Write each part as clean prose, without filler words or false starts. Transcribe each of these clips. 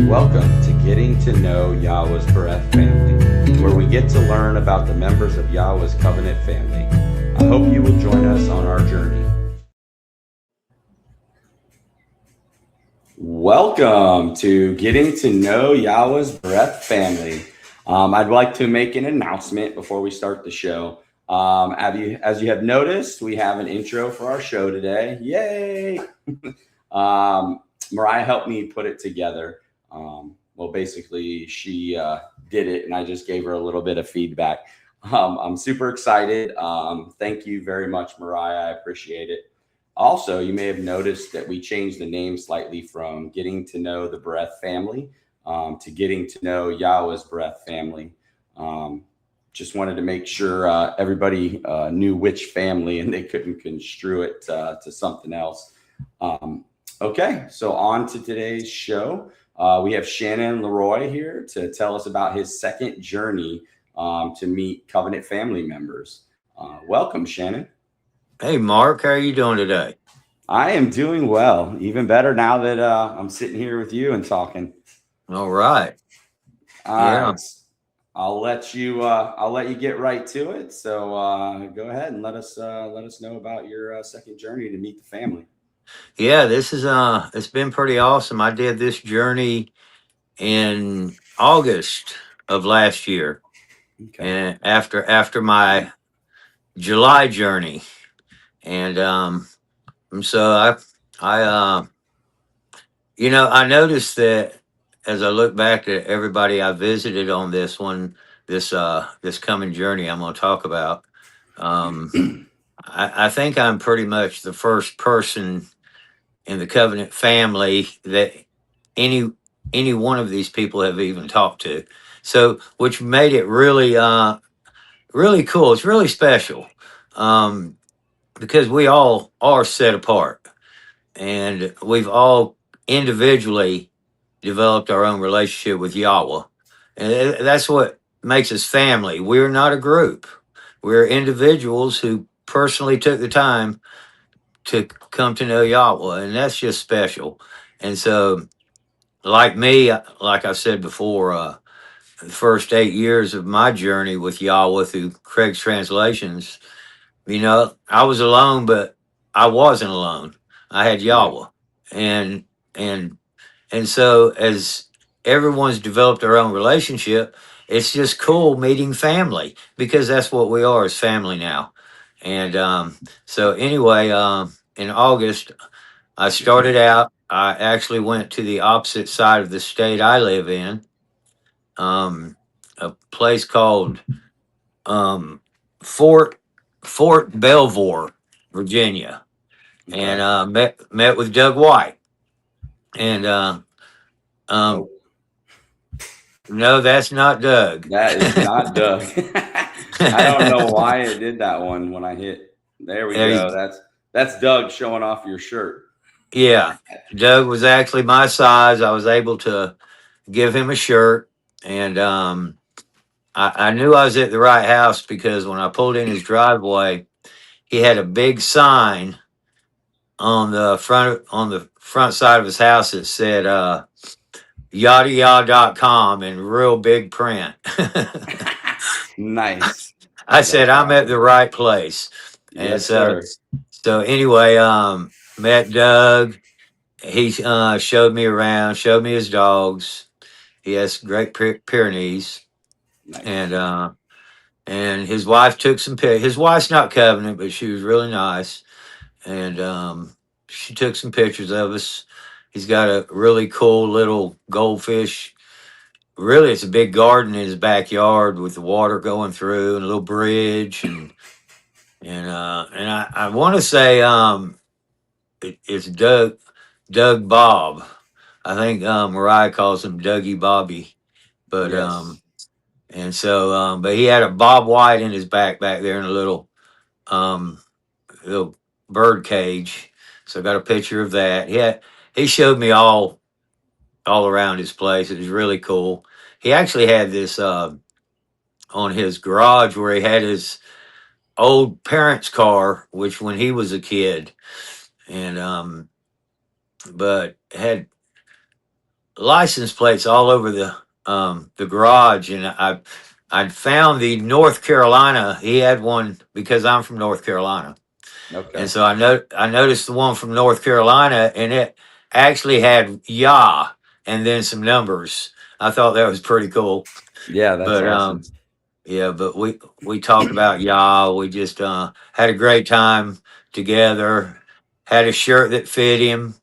Welcome to Getting to Know Yahowah's Beryth family, where we get to learn about the members of Yahowah's covenant family. I hope you will join us on our journey. Welcome to Getting to Know Yahowah's Beryth family. I'd like to make an announcement before we start the show. As you have noticed, we have an intro for our show today. Yay! Mariah helped me put it together. Well, basically, she did it, and I just gave her a little bit of feedback. I'm super excited. Thank you very much, Mariah. I appreciate it. Also, you may have noticed that we changed the name slightly from Getting to Know the Beryth family to Getting to Know Yahowah's Beryth family. Just wanted to make sure everybody knew which family and they couldn't construe it to something else. Okay, so on to today's show. We have Shannon Leroy here to tell us about his second journey to meet covenant family members. Welcome, Shannon. Hey, Mark, how are you doing today? I am doing well, even better now that I'm sitting here with you and talking. All right. All Yeah. right, I'll let you get right to it. So go ahead and let us know about your second journey to meet the family. Yeah, this is it's been pretty awesome. I did this journey in August of last year. Okay. And after my July journey. And so I I noticed that as I look back at everybody I visited on this coming journey I'm gonna talk about. Um I think I'm pretty much the first person in the covenant family that any any one of these people have even talked to. So, which made it really cool. It's really special um, because we all are set apart, and we've all individually developed our own relationship with Yahweh, and that's what makes us family. We're not a group. We're individuals who personally took the time to come to know Yahweh, and that's just special. And so, like me, like I said before, the first 8 years of my journey with Yahweh through Craig's translations, I was alone, but I wasn't alone. I had Right. Yahweh, and and and so as everyone's developed their own relationship, it's just cool meeting family because that's what we are as family now. And so anyway, in August, I started out. I actually went to the opposite side of the state I live in, a place called um, Fort Fort Belvoir, Virginia, and Okay. met with Doug White. And um, Nope. no, that's not Doug. That is not Doug. I don't know why it did that one when I hit. There we There go. you- That's Doug showing off your shirt. yeah, Doug was actually my size. I was able to give him a shirt, and I knew I was at the right house because when I pulled in his driveway, he had a big sign on the front side of his house that said yada.com in real big print. Nice. I said That's I'm at awesome. the right place. And Yes, sir. so anyway, met Doug. He showed me around, showed me his dogs. He has great Pyrenees, Nice. and his wife took some pic. His wife's not covenant, but she was really nice, and she took some pictures of us. He's got a really cool little goldfish. Really, it's a big garden in his backyard with the water going through and a little bridge, and I want to say it's Doug Bob. I think Mariah calls him Dougie Bobby, but Yes. and so but he had a Bob White in his back there in a um little bird cage. So I got a picture of that. He showed me all around his place. It was really cool. He actually had this on his garage where he had his old parents' car, which when he was a kid, and but had license plates all over the garage, and I'd found the North Carolina. He had one because I'm from North Carolina, and Okay. so I noticed the one from North Carolina, and it actually had Yah and then some numbers. I thought that was pretty cool. Yeah, that's But awesome. yeah, but we talked about Yah. We just had a great time together. Had a shirt that fit him,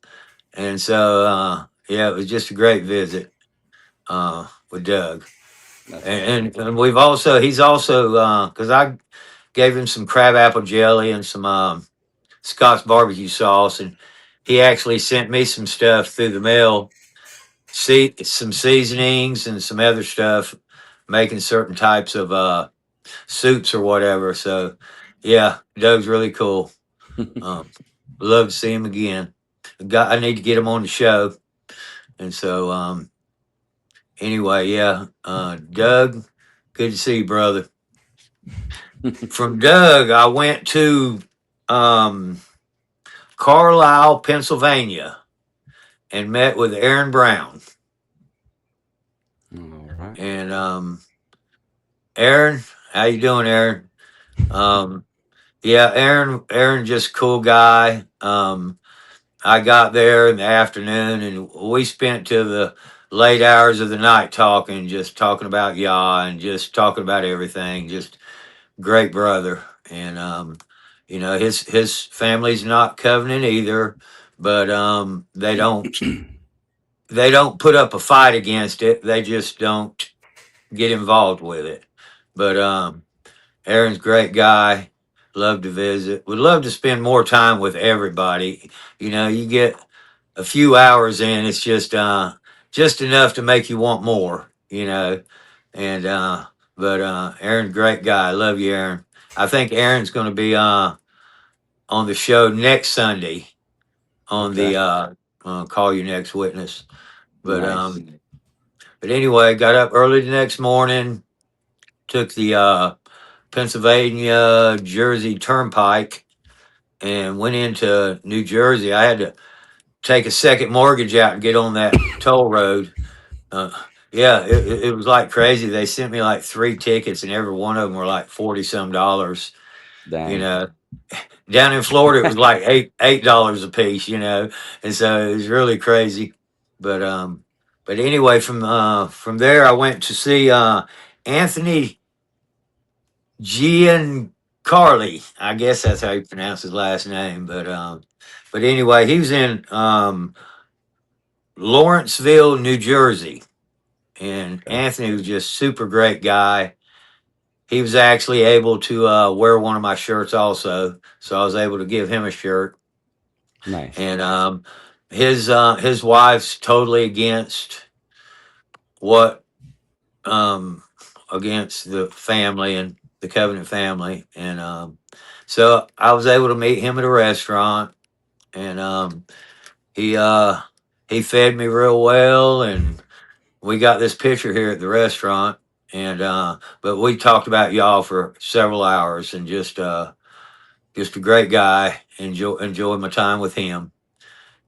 and so yeah, it was just a great visit with Doug. That's And, awesome. and we've also he's also because I gave him some crab apple jelly and some Scott's barbecue sauce, and he actually sent me some stuff through the mail. See, some seasonings and some other stuff, making certain types of soups or whatever. So, yeah, Doug's really cool. Um, love to see him again. I need to get him on the show, and so anyway, yeah, Doug, good to see you, brother. From Doug, I went to um, Carlisle, Pennsylvania, and met with Aaron Brown. All right. And Aaron, how you doing, Aaron? Um, yeah, Aaron, just cool guy. I got there in the afternoon, and we spent to the late hours of the night talking, just talking about Yah and just talking about everything. Just great brother, and his family's not covenant either, but they don't put up a fight against it. They just don't get involved with it. But Aaron's a great guy. Love to visit. Would love to spend more time with everybody. You get a few hours in, it's just enough to make you want more. And but Aaron's a great guy. Love you, Aaron. I think Aaron's going to be on the show next Sunday on the Okay. Call You Next Witness. But Nice. anyway, got up early the next morning, took the Pennsylvania Jersey Turnpike and went into New Jersey. I had to take a second mortgage out and get on that toll road. Uh, yeah, it was like crazy. They sent me like three tickets, and every one of them were like 40 some dollars. You Dang. know, down in Florida, it was like $8 a piece. And so it was really crazy. But anyway, from there, I went to see Anthony Giancarli. I guess that's how you pronounce his last name. But anyway, he was in Lawrenceville, New Jersey, and Okay. Anthony was just super great guy. He was actually able to wear one of my shirts also, so I was able to give him a shirt. Nice. And his wife's totally against what against the family and the Covenant family, and so I was able to meet him at a restaurant, and he uh, he fed me real well, and we got this picture here at the restaurant, and but we talked about y'all for several hours, and just a great guy. Enjoyed my time with him,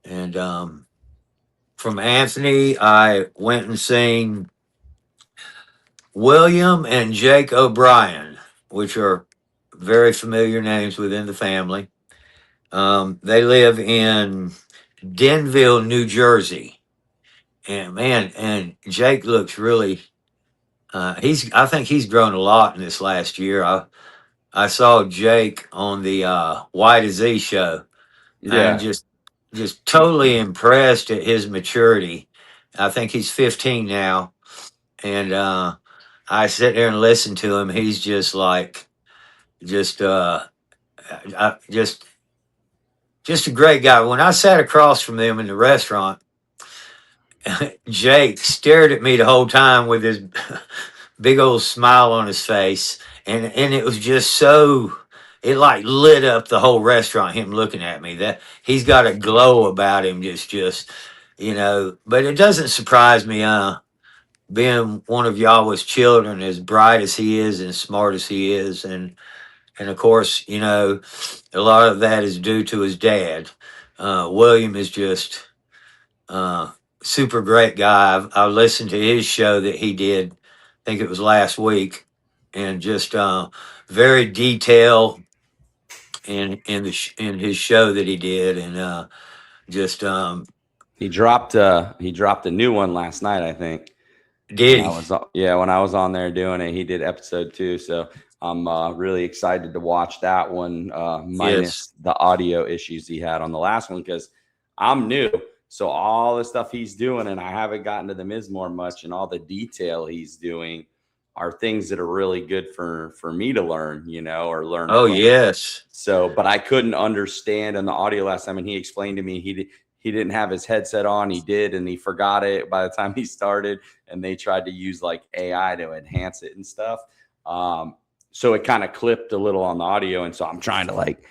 and from Anthony, I went and seen William and Jake O'Brien, which are very familiar names within the family. They live in Denville, New Jersey, and man, and Jake looks really. I think he's grown a lot in this last year. I saw Jake on the Y to Z show, and Yeah. just totally impressed at his maturity. I think he's 15 now, and I sit there and listen to him. He's just like just I, just a great guy. When I sat across from them in the restaurant, Jake stared at me the whole time with his big old smile on his face, and it was just so. It like lit up the whole restaurant. Him looking at me, that he's got a glow about him. Just. But it doesn't surprise me. Being one of Yahweh's children, as bright as he is and smart as he is, and of course, a lot of that is due to his dad. William is just uh, super great guy. I listened to his show that he did. I think it was last week, and just very detailed in his show that he did, and just He dropped a new one last night, I think. When did I he? was yeah, when I was on there doing it, he did episode 2. So I'm really excited to watch that one, Yes. minus the audio issues he had on the last one because I'm new. So all the stuff he's doing, and I haven't gotten to the Mizmor much, and all the detail he's doing are things that are really good for me to learn, or learn Oh from. yes. So, but I couldn't understand on the audio last time, and he explained to me he didn't have his headset on. He did, and he forgot it by the time he started. And they tried to use like AI to enhance it and stuff. So it kind of clipped a little on the audio, and so I'm trying to like,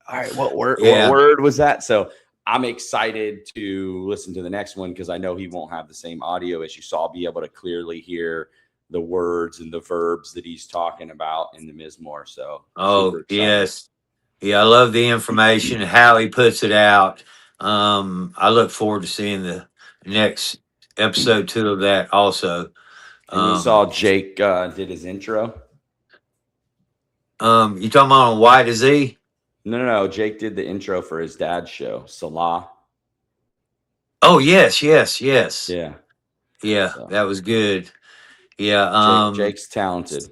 all right, what Yeah. word was that? So I'm excited to listen to the next one because I know he won't have the same audio issue, so I'll be able to clearly hear the words and the verbs that he's talking about in the Mizmor. So super Oh excited. yes. Yeah, I love the information, how he puts it out. I look forward to seeing the next episode 2 of that also. And you Um, saw Jake did his intro. you talking about on Y to Z? No. Jake did the intro for his dad's show, Salah. Oh yes, yes, yes. Yeah. Yeah, So that was good. Yeah, Jake's talented.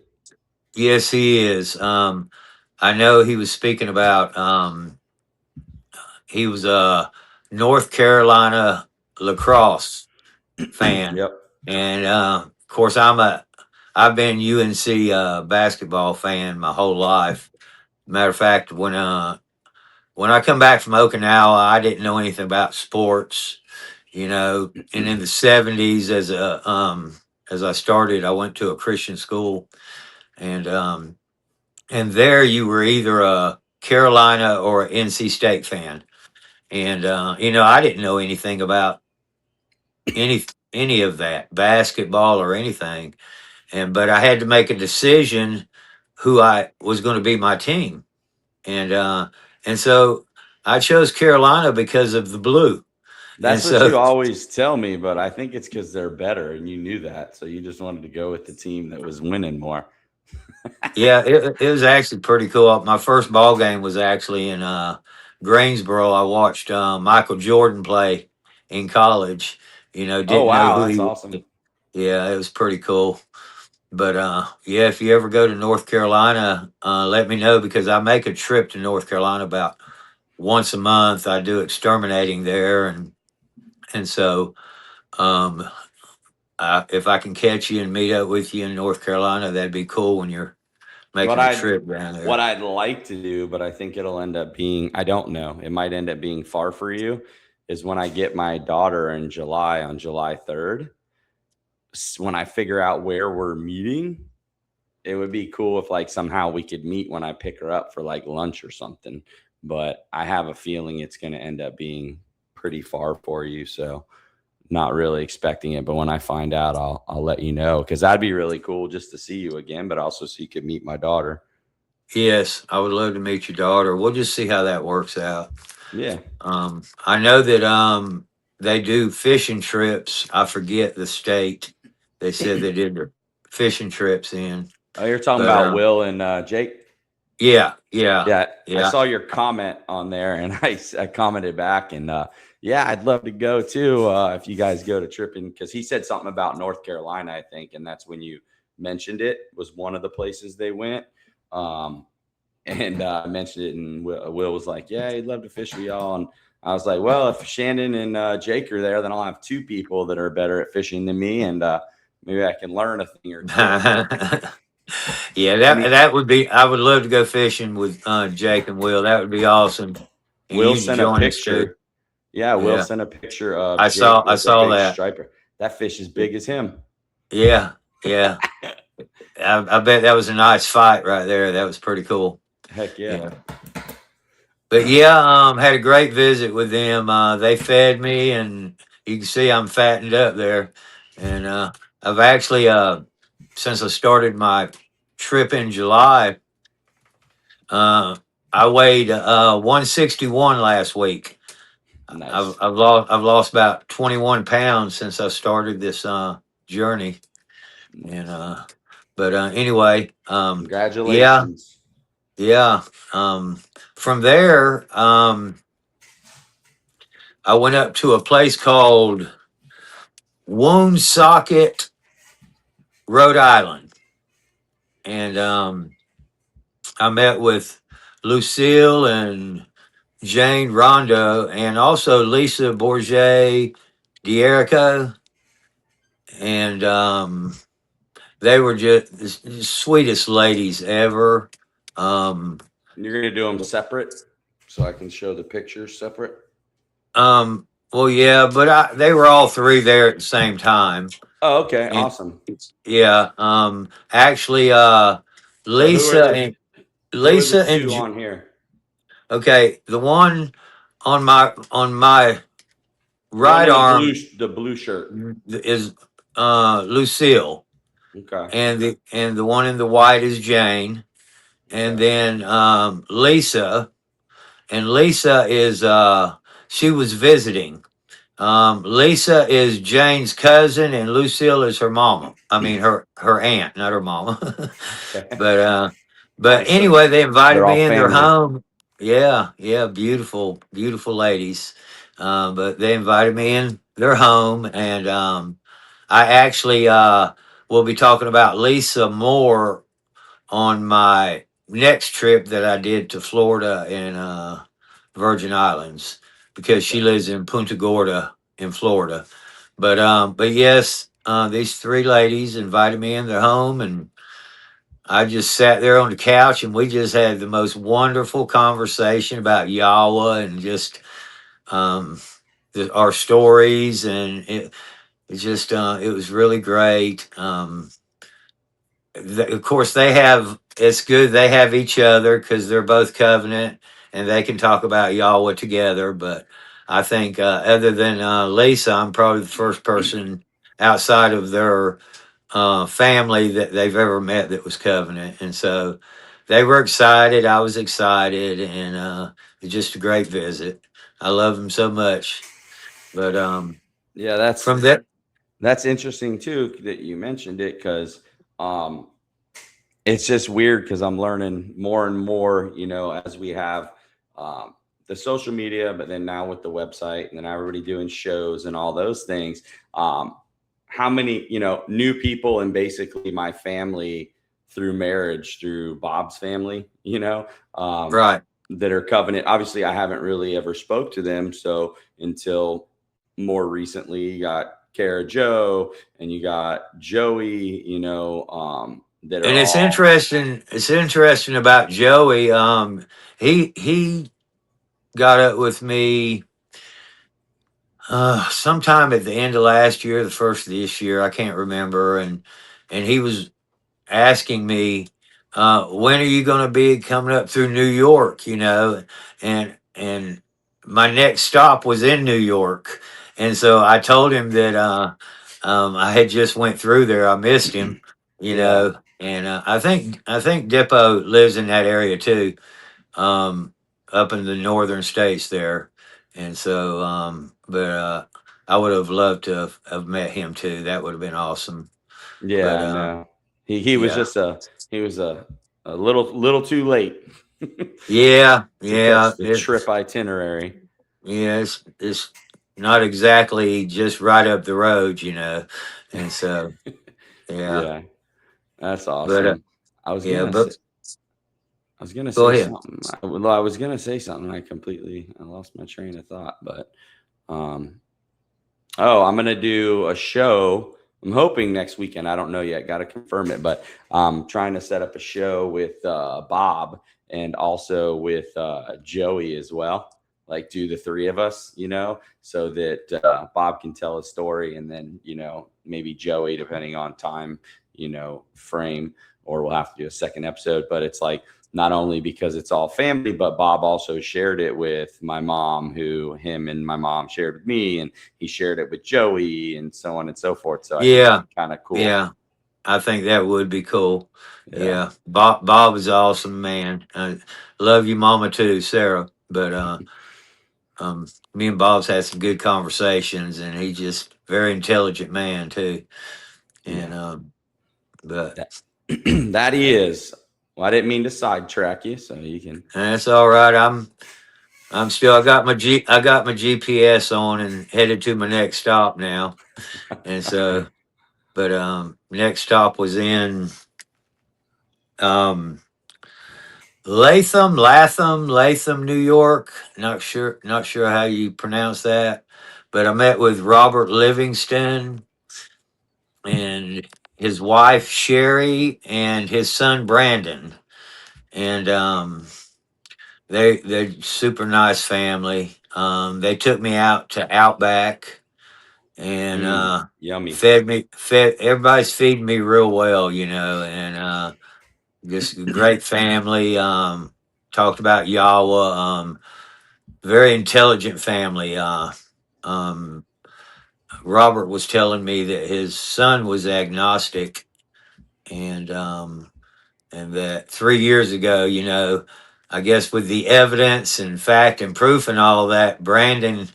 yes he is. I know he was speaking about he was a North Carolina lacrosse fan. Yep. And of course I've been UNC basketball fan my whole life. Matter of fact, when I come back from Okinawa, I didn't know anything about sports, and in the 70s as I started, I went to a Christian school, and and there you were either a Carolina or a NC State fan. And I didn't know anything about any any of that, basketball or anything. But I had to make a decision who I was going to be my team. And so I chose Carolina because of the blue. And That's what so you always tell me, but I think it's because they're better, and you knew that, so you just wanted to go with the team that was winning more. yeah, it was actually pretty cool. My first ball game was actually in Greensboro. I watched Michael Jordan play in college. Oh Didn't know wow, who that's he was. awesome. Yeah, it was pretty cool. But yeah, if you ever go to North Carolina, let me know because I make a trip to North Carolina about once a month. I do exterminating there, and so um, if I can catch you and meet up with you in North Carolina, that'd be cool when you're What making a I trip down what there. I'd like to do, but I think it'll end up being, I don't know. It might end up being far for you, is when I get my daughter in July on July 3rd. When I figure out where we're meeting, it would be cool if like somehow we could meet when I pick her up for like lunch or something. But I have a feeling it's going to end up being pretty far for you. So not really expecting it, but when I find out, I'll let you know because that'd be really cool just to see you again, but also so you could meet my daughter. Yes, I would love to meet your daughter. We'll just see how that works out. Yeah. I know that they do fishing trips. I forget the state. They said they did their fishing trips in, Oh, you're talking but about Will and Jake. yeah, yeah, Yeah, I yeah. saw your comment on there, and I commented back, and yeah, I'd love to go too if you guys go to tripping because he said something about North Carolina, I think, and that's when you mentioned it was one of the places they went. Um, and I mentioned it, and Will was like, "Yeah, he'd love to fish with y'all." And I was like, "Well, if Shannon and Jake are there, then I'll have 2 people that are better at fishing than me, and maybe I can learn a thing or two." Yeah, And that would be. I would love to go fishing with Jake and Will. That would be awesome, and Will you to sent a join us too. picture. Yeah, Will Yeah, sent a picture of I Jake with a saw big that. striper. That fish is big as him. Yeah, yeah. I bet that was a nice fight right there. That was pretty cool. Heck yeah. Yeah. But yeah, had a great visit with them. They fed me, and you can see I'm fattened up there. And I've actually, since I started my trip in July, uh, I weighed 161 last week. Nice. I've lost about 21 pounds since I started this journey, and but anyway, yeah, Congratulations. yeah. From there, I went up to a place called Woonsocket, Rhode Island, and I met with Lucille and Jane Rondo, and also Lisa Bourget Dierico, and they were just the sweetest ladies ever. Um, You're gonna do them separate, so I can show the pictures separate. well, yeah, but they were all three there at the same time, Oh, okay, and awesome. yeah, actually, So Lisa and who are the Lisa and two on here? okay, the one on my The one right in arm the blue shirt. is Lucille, Okay. and the one in the white is Jane, and Okay. then Lisa, and Lisa is she was visiting. Lisa is Jane's cousin, and Lucille is her mama. I mean her aunt, not her mama. Okay. but but Nice. So anyway, they invited they're all me in their family. home. Yeah, yeah, beautiful, beautiful ladies. But they invited me in their home, and I actually will be talking about Lisa more on my next trip that I did to Florida and Virgin Islands, because she Okay. lives in Punta Gorda in Florida. But yes, these three ladies invited me in their home, and I just sat there on the couch, and we just had the most wonderful conversation about Yahowah and just um, our stories, and it just it was really great. Of course, they have, it's good they have each other because they're both covenant and they can talk about Yahweh together. But I think other than Lisa, I'm probably the first person outside of their family that they've ever met that was covenant, and so they were excited. I was excited, and it's just a great visit. I love them so much. But Yeah, from that, that's interesting too that you mentioned it because um it's just weird because I'm learning more and more, as we have um, the social media, but then now with the website, and then everybody doing shows and all those things. Um, how many, new people and basically my family through marriage, through Bob's family, um, right. that are covenant. Obviously, I haven't really ever spoke to them. So until more recently, you got Kara Joe and you got Joey, that And are it's all. interesting. It's interesting about Joey. He got up with me sometime at the end of last year, the first of this year. I can't remember. And he was asking me, when are you going to be coming up through New York? And my next stop was in New York, and so I told him that I had just went through there. I missed him, Yeah. and I think Dippo lives in that area too, um, up in the northern states there, and so but I would have loved to have met him too. That would have been awesome. Yeah, But I know. He was yeah. just a little too late Yeah, to yeah, catch the trip itinerary. yeah. It's not exactly just right up the road. And so yeah, Yeah, that's but awesome. I was yeah, gonna but say I was gonna go say ahead. something. I was gonna say something. I lost my train of thought. But um, oh, I'm gonna do a show. I'm hoping next weekend. I don't know yet. Got to confirm it. But I'm trying to set up a show with Bob and also with Joey as well. Like do the three of us, so that Bob can tell a story, and then maybe Joey, depending on time, frame, or we'll have to do a second episode. But it's like not only because it's all family, but Bob also shared it with my mom, who him and my mom shared with me, and he shared it with Joey, and so on and so forth. So I think Yeah, it's kind of cool. yeah. I think that would be cool. Yeah. Yeah, Bob is an awesome man. Love you, Mama too, Sarah. But Me and Bob's had some good conversations, and he's just very intelligent man too. And Yeah, but that that he is. Well, I didn't mean to sidetrack you, so you can. that's all right. I'm still. I got my GPS on and headed to my next stop now. And so, but next stop was in um Latham, New York. Not sure how you pronounce that. But I met with Robert Livingston and his wife Sherry and his son Brandon. And they're super nice family. They took me out to Outback and Yummy. fed everybody's feeding me real well, you know, and just a great family. Talked about Yahowah. Very intelligent family. Um, Robert was telling me that his son was agnostic, and that 3 years ago, you know, I guess with the evidence and fact and proof and all that, Brandon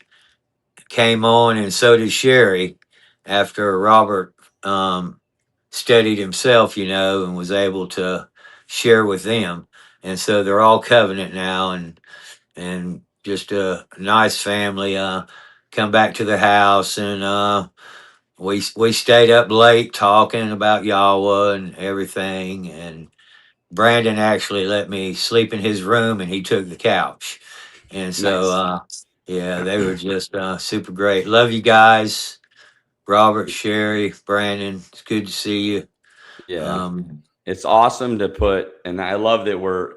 came on, and so did Sherry after Robert studied himself, you know, and was able to share with them. And so they're all covenant now, and just a nice family. Come back to the house, and we stayed up late talking about Yahweh and everything. And Brandon actually let me sleep in his room, and he took the couch. And so, Nice. yeah, they were just super great. Love you guys, Robert, Sherry, Brandon. It's good to see you. Yeah. Um, It's awesome to put, and I love that we're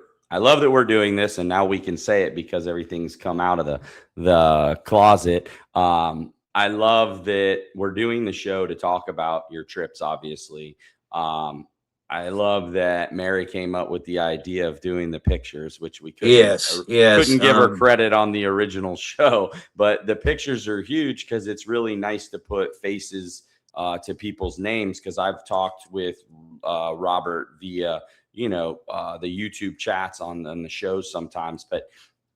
doing this, and now we can say it because everything's come out of the closet. I love that we're doing the show to talk about your trips, obviously. I love that Mary came up with the idea of doing the pictures, which we couldn't yes, yes. couldn't give her credit on the original show, but the pictures are huge because it's really nice to put faces to people's names. Because I've talked with Robert via the YouTube chats on the shows sometimes, but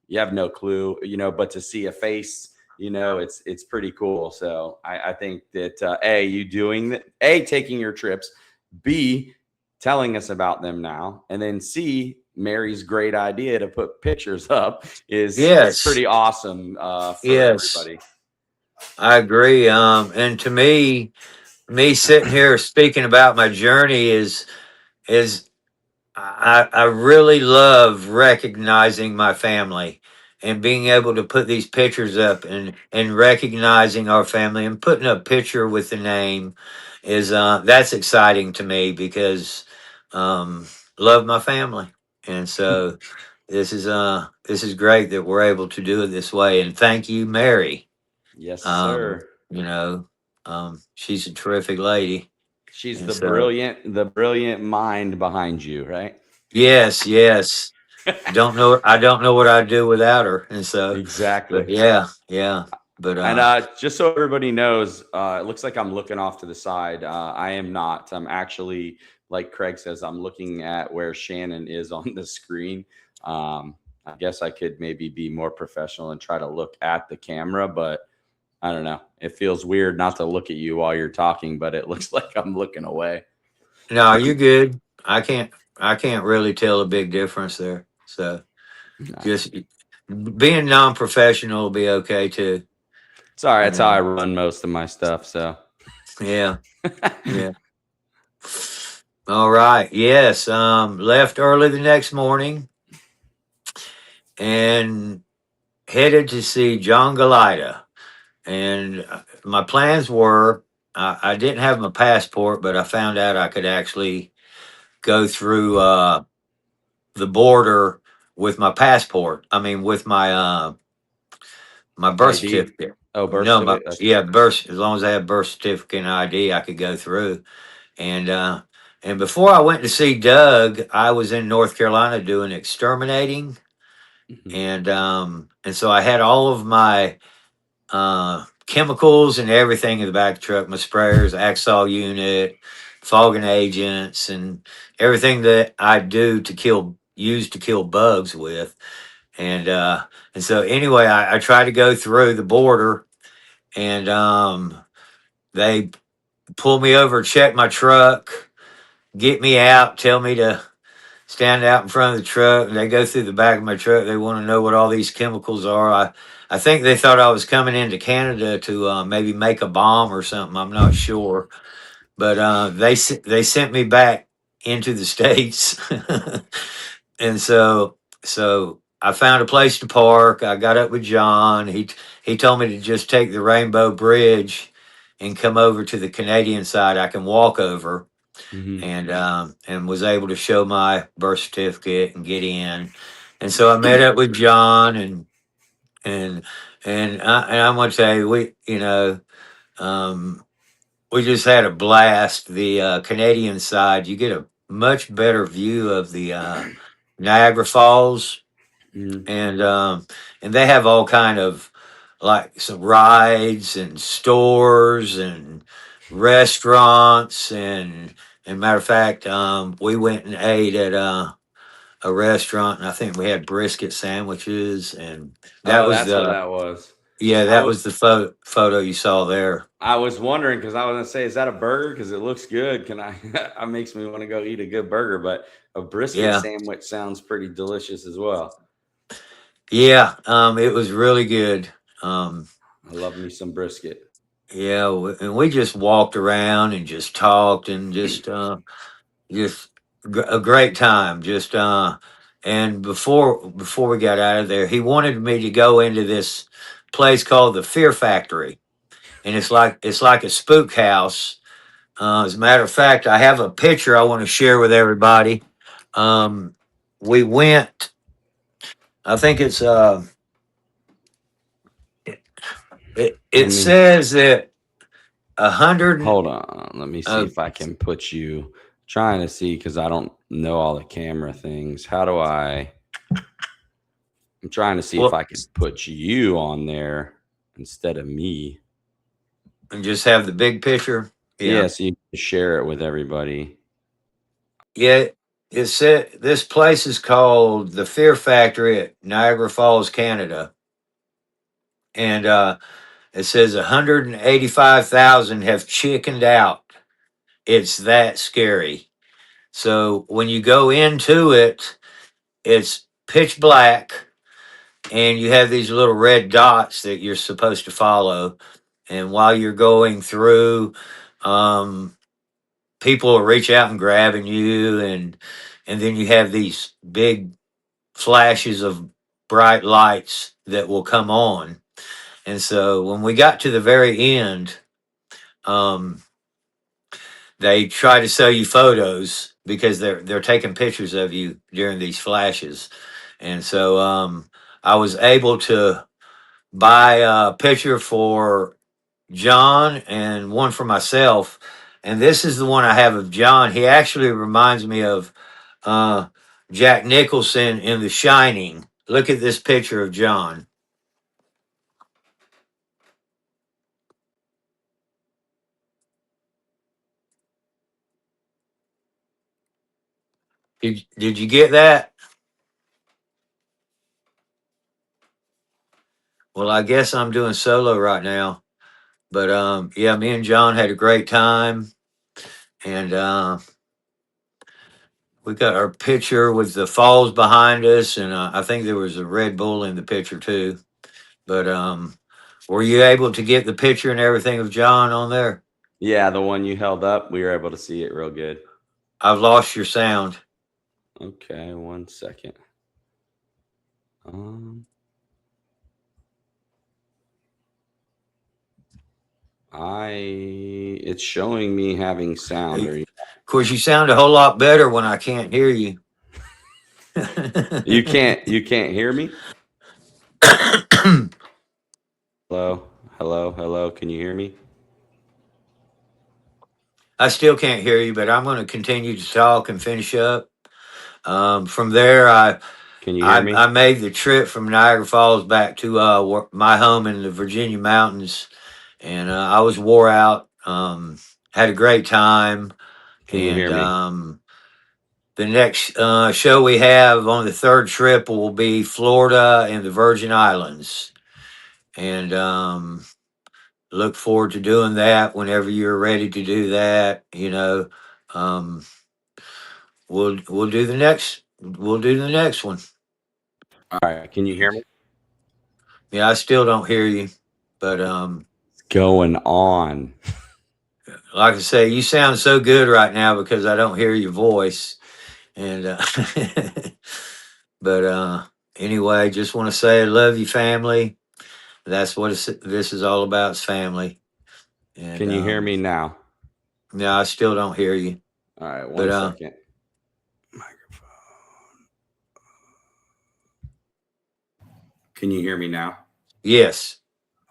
you have no clue, but to see a face, it's pretty cool. So I think that you doing that, taking your trips, B, telling us about them now, and then C, Mary's great idea to put pictures up is Yes, pretty awesome for yes. everybody. I agree. And to me sitting here speaking about my journey is I really love recognizing my family and being able to put these pictures up and recognizing our family and putting a picture with the name is that's exciting to me because um love my family. And so this is great that we're able to do it this way, and thank you, Mary. Yes, um sir. you know, she's a terrific lady. She's And the so brilliant mind behind you, right? yes, yes. I don't know what I'd do without her. And so, but Exactly. yeah, yeah. But And just so everybody knows, it looks like I'm looking off to the side. I am not. I'm actually, like Craig says, I'm looking at where Shannon is on the screen. I guess I could maybe be more professional and try to look at the camera, but I don't know. It feels weird not to look at you while you're talking, but it looks like I'm looking away. no, you're good. I can't really tell a big difference there. So just being non-professional will be okay too. Sorry, You that's how I know. run most of my stuff. So, Yeah, yeah. All right. Yes. Left early the next morning and headed to see John Galida. And my plans were I didn't have my passport, but I found out I could actually go through the border with my passport. I mean, with my birth ID. certificate. Oh, birth No, my certificate. Okay. yeah, birth. As long as I have birth certificate and ID, I could go through. And before I went to see Doug, I was in North Carolina doing exterminating, Mhm. and so I had all of my chemicals and everything in the back of the truck, my sprayers, Axol unit, fogging agents, and everything that I use to kill bugs with. and and so anyway, I tried to go through the border, and they pull me over, check my truck, get me out, tell me to stand out in front of the truck. They go through the back of my truck. They want to know what all these chemicals are. I think they thought I was coming into Canada to maybe make a bomb or something. I'm not sure, but they sent me back into the states, and so I found a place to park. I got up with John. He told me to just take the Rainbow Bridge and come over to the Canadian side. I can walk over, Hmm. and was able to show my birth certificate and get in. And so I met up with John, and and I'm gonna tell you, um, we just had a blast. The Canadian side, you get a much better view of the Niagara Falls, Hmm. and um, and they have all kind of like some rides and stores and restaurants, and matter of fact, we went and ate at a restaurant, and I think we had brisket sandwiches, and that Oh, was that's what the that was. yeah, I that w- was the photo you saw there. I was wondering because I was gonna say, is that a burger? Because it looks good. Can I? It makes me want to go eat a good burger. But a brisket Yeah, sandwich sounds pretty delicious as well. yeah, it was really good. Um, I love me some brisket. yeah, and we just walked around and just talked and just a great time. Just and before we got out of there, he wanted me to go into this place called the Fear Factory, and it's like a spook house. As a matter of fact, I have a picture I want to share with everybody. Um, we went. I think Let it me says that 100. hold on. Let me see Uh, if I can put you. Trying to see because I don't know all the camera things. How do I? I'm trying to see if well, I can put you on there instead of me. and just have the big picture. Yeah, Yeah. so you can share it with everybody. Yeah, it said this place is called the Fear Factory at Niagara Falls, Canada, and it says 185,000 have chickened out. It's that scary. So when you go into it, it's pitch black, and you have these little red dots that you're supposed to follow. And while you're going through, um, people will reach out and grabbing you, and then you have these big flashes of bright lights that will come on. And so when we got to the very end, um, they try to sell you photos because they're taking pictures of you during these flashes. And so I was able to buy a picture for John and one for myself. And this is the one I have of John. He actually reminds me of uh, Jack Nicholson in The Shining. Look at this picture of John. Did you get that? Well, I guess I'm doing solo right now. But yeah, me and John had a great time, and we got our picture with the falls behind us, and I think there was a Red Bull in the picture too. But were you able to get the picture and everything of John on there? Yeah, the one you held up, we were able to see it real good. I've lost your sound. Okay, 1 second. Um, I it's showing me having sound. Or Of course, you sound a whole lot better when I can't hear you. you can't hear me? Hello, hello, hello. Can you hear me? I still can't hear you, but I'm going to continue to talk and finish up. From there, Can you hear me? I made the trip from Niagara Falls back to my home in the Virginia mountains, and I was wore out. Had a great time, Can you and hear me? the next show we have on the third trip will be Florida and the Virgin Islands. And look forward to doing that whenever you're ready to do that. You know, um, we'll do the next one. All right. Can you hear me? Yeah, I still don't hear you, but What's going on? like I say, you sound so good right now because I don't hear your voice. And but anyway, just want to say I love you, family. That's what this is all about, is family. And Can you hear me now? no, I still don't hear you. All right. But One second. Microphone. Can you hear me now? yes.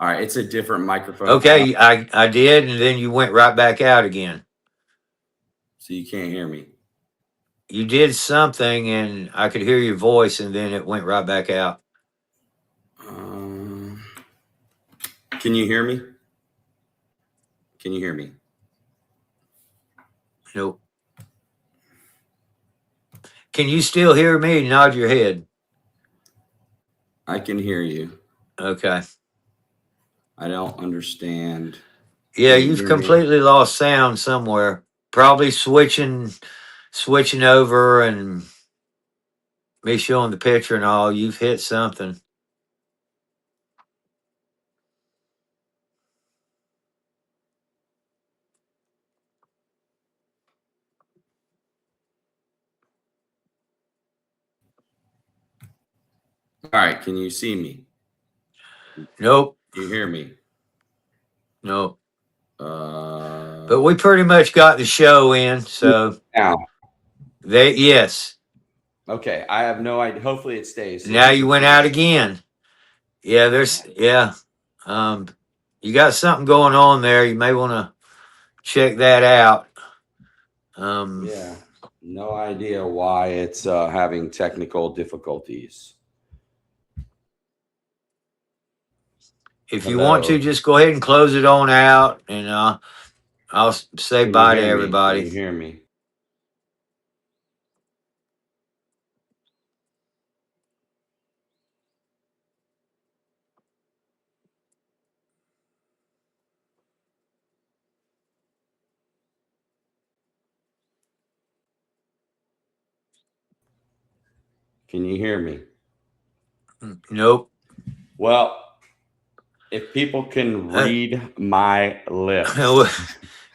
All right. It's a different microphone. Okay, I did, and then you went right back out again. So you can't hear me. You did something, and I could hear your voice, and then it went right back out. Can you hear me? Can you hear me? Nope. Can you still hear me? Nod your head. I can hear you. Okay. I don't understand. Yeah, Can you you've hear me? completely lost sound somewhere. Probably switching over and me showing the picture and all. You've hit something. All right. Can you see me? Nope. Can you hear me? Nope. But we pretty much got the show in, so now. yes. Okay. I have no idea. Hopefully it stays. So Now if you can went see out me. again. Yeah, you got something going on there. You may want to check that out. Yeah. No idea why it's having technical difficulties. If you want to, Hello. just go ahead and close it on out, and I'll say Can you bye to hear me? Can everybody. you hear me? Can you hear me? Nope. Well, if people can read my lips.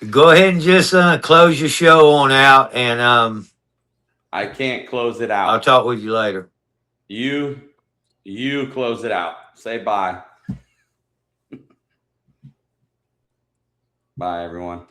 Go ahead and just close your show on out, and I can't close it out. I'll talk with you later. You close it out. Say bye. Bye, everyone.